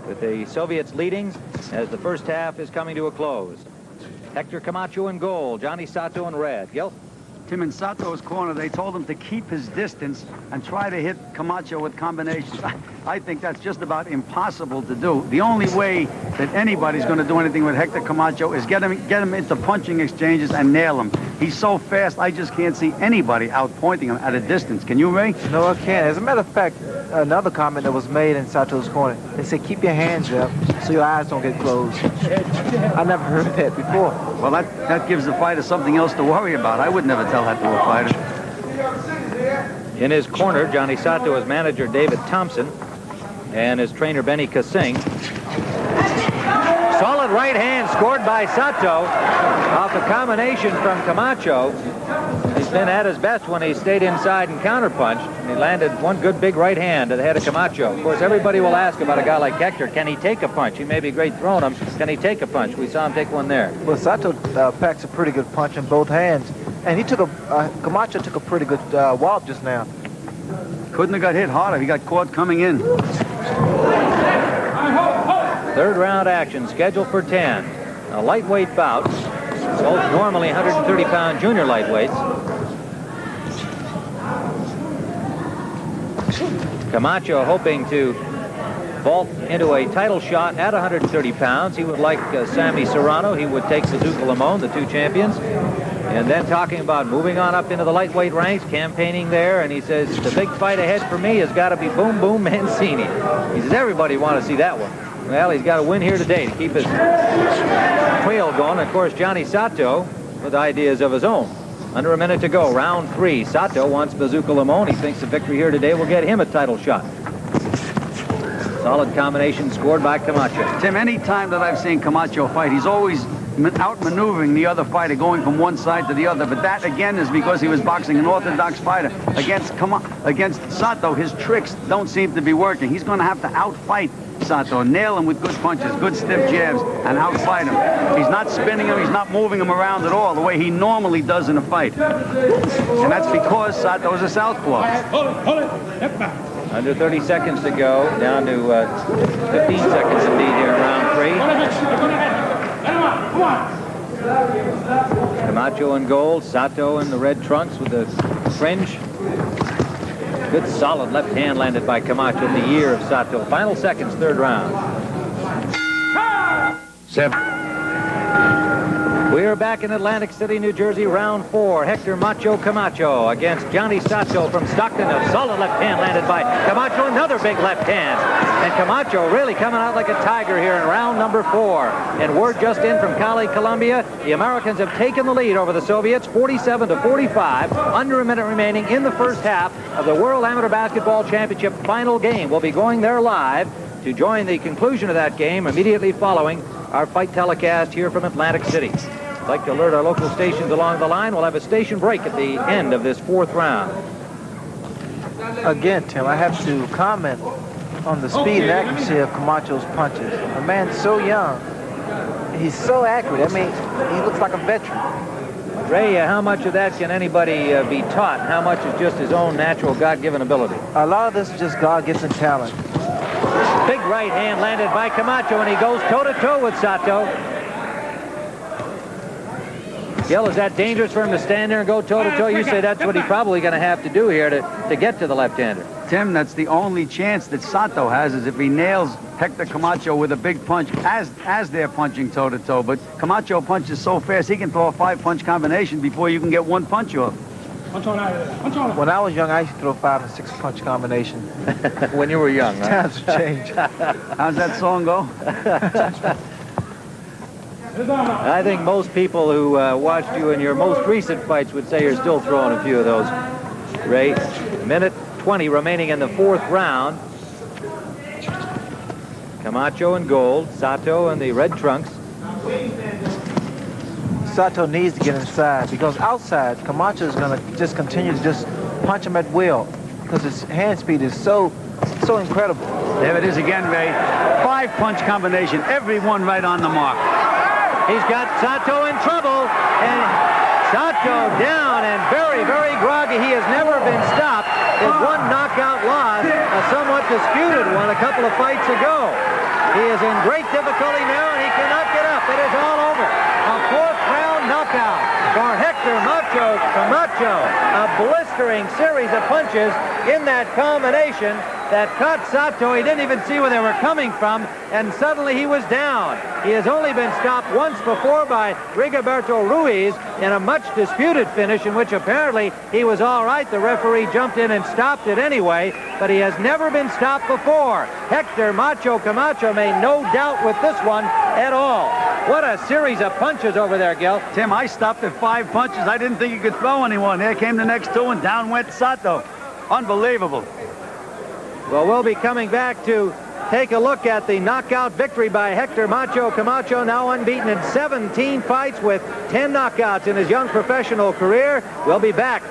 with the Soviets leading as the first half is coming to a close. Hector Camacho in goal, Johnny Sato in red. Gil? Tim, in Sato's corner, they told him to keep his distance and try to hit Camacho with combinations. I think that's just about impossible to do. The only way that anybody's going to do anything with Hector Camacho is get him into punching exchanges and nail him. He's so fast, I just can't see anybody out-pointing him at a distance. Can you, Ray? No, I can't. As a matter of fact, another comment that was made in Sato's corner, they said, keep your hands up so your eyes don't get closed. I never heard that before. Well, that gives the fighter something else to worry about. I would never tell that to a fighter. In his corner, Johnny Sato is manager David Thompson and his trainer Benny Kasing. Solid right hand scored by Sato off a combination from Camacho. He's been at his best when he stayed inside and counterpunched. And he landed one good big right hand to the head of Camacho. Of course, everybody will ask about a guy like Hector. Can he take a punch? He may be great throwing them. Can he take a punch? We saw him take one there. Well, Sato packs a pretty good punch in both hands. And he took Camacho took a pretty good wallop just now. Couldn't have got hit harder. He got caught coming in. Third round action scheduled for 10. A lightweight bout. Both normally 130-pound junior lightweights. Camacho hoping to vault into a title shot at 130 pounds. He would like Sammy Serrano. He would take Suzuka Limon, the two champions. And then talking about moving on up into the lightweight ranks, campaigning there, and he says, the big fight ahead for me has got to be Boom Boom Mancini. He says, everybody want to see that one. Well, he's got to win here today to keep his wheel going. Of course, Johnny Sato with ideas of his own. Under a minute to go, round 3. Sato wants Bazooka Limon. He thinks the victory here today will get him a title shot. Solid combination scored by Camacho. Tim, any time that I've seen Camacho fight, he's always outmaneuvering the other fighter, going from one side to the other. But that, again, is because he was boxing an orthodox fighter. Against Sato, his tricks don't seem to be working. He's going to have to outfight Sato, nail him with good punches, good stiff jabs, and outfight him. He's not spinning him, he's not moving him around at all the way he normally does in a fight. And that's because Sato is a southpaw. Under 30 seconds to go, down to 15 seconds indeed here in round 3. Camacho in gold, Sato in the red trunks with the fringe. Good solid left hand landed by Camacho in the ear of Sato. Final seconds, third round. 7. We are back in Atlantic City, New Jersey, round 4. Hector Macho Camacho against Johnny Sato from Stockton. A solid left hand landed by Camacho. Another big left hand. And Camacho really coming out like a tiger here in round number 4. And word just in from Cali, Colombia. The Americans have taken the lead over the Soviets, 47-45. Under a minute remaining in the first half of the World Amateur Basketball Championship final game. We'll be going there live to join the conclusion of that game immediately following our fight telecast here from Atlantic City. I'd like to alert our local stations along the line. We'll have a station break at the end of this 4th round. Again, Tim, I have to comment on the speed and accuracy of Camacho's punches. A man so young, he's so accurate. I mean, he looks like a veteran. Ray, how much of that can anybody be taught? How much is just his own natural God-given ability? A lot of this is just God-given talent. Big right hand landed by Camacho, and he goes toe-to-toe with Sato. Gil, is that dangerous for him to stand there and go toe-to-toe? You say that's what he's probably going to have to do here to get to the left-hander. Tim, that's the only chance that Sato has, is if he nails Hector Camacho with a big punch as they're punching toe-to-toe. But Camacho punches so fast, he can throw a 5-punch combination before you can get one punch off. When I was young, I used to throw 5- and 6-punch combination. When you were young, huh? Times have changed. How's that song go? I think most people who watched you in your most recent fights would say you're still throwing a few of those, Ray. Minute 20 remaining in the 4th round. Camacho in gold, Sato in the red trunks. Sato needs to get inside, because outside, Camacho is going to just continue to just punch him at will, because his hand speed is so incredible. There it is again, Ray. 5-punch combination, every one right on the mark. He's got Sato in trouble, and Sato down and very, very groggy. He has never been stopped. His one knockout loss, a somewhat disputed one a couple of fights ago. He is in great difficulty now, and he cannot get up. It is all over. A fourth-round knockout for Hector Macho Camacho. A blistering series of punches in that combination that caught Sato. He didn't even see where they were coming from, and suddenly he was down. He has only been stopped once before by Rigoberto Ruiz in a much disputed finish in which apparently he was all right. The referee jumped in and stopped it anyway, but he has never been stopped before. Hector Macho Camacho made no doubt with this one at all. What a series of punches over there, Gil. Tim, I stopped at 5 punches. I didn't think you could throw anyone. There came the next 2, and down went Sato. Unbelievable. Well, we'll be coming back to take a look at the knockout victory by Hector Macho Camacho, now unbeaten in 17 fights with 10 knockouts in his young professional career. We'll be back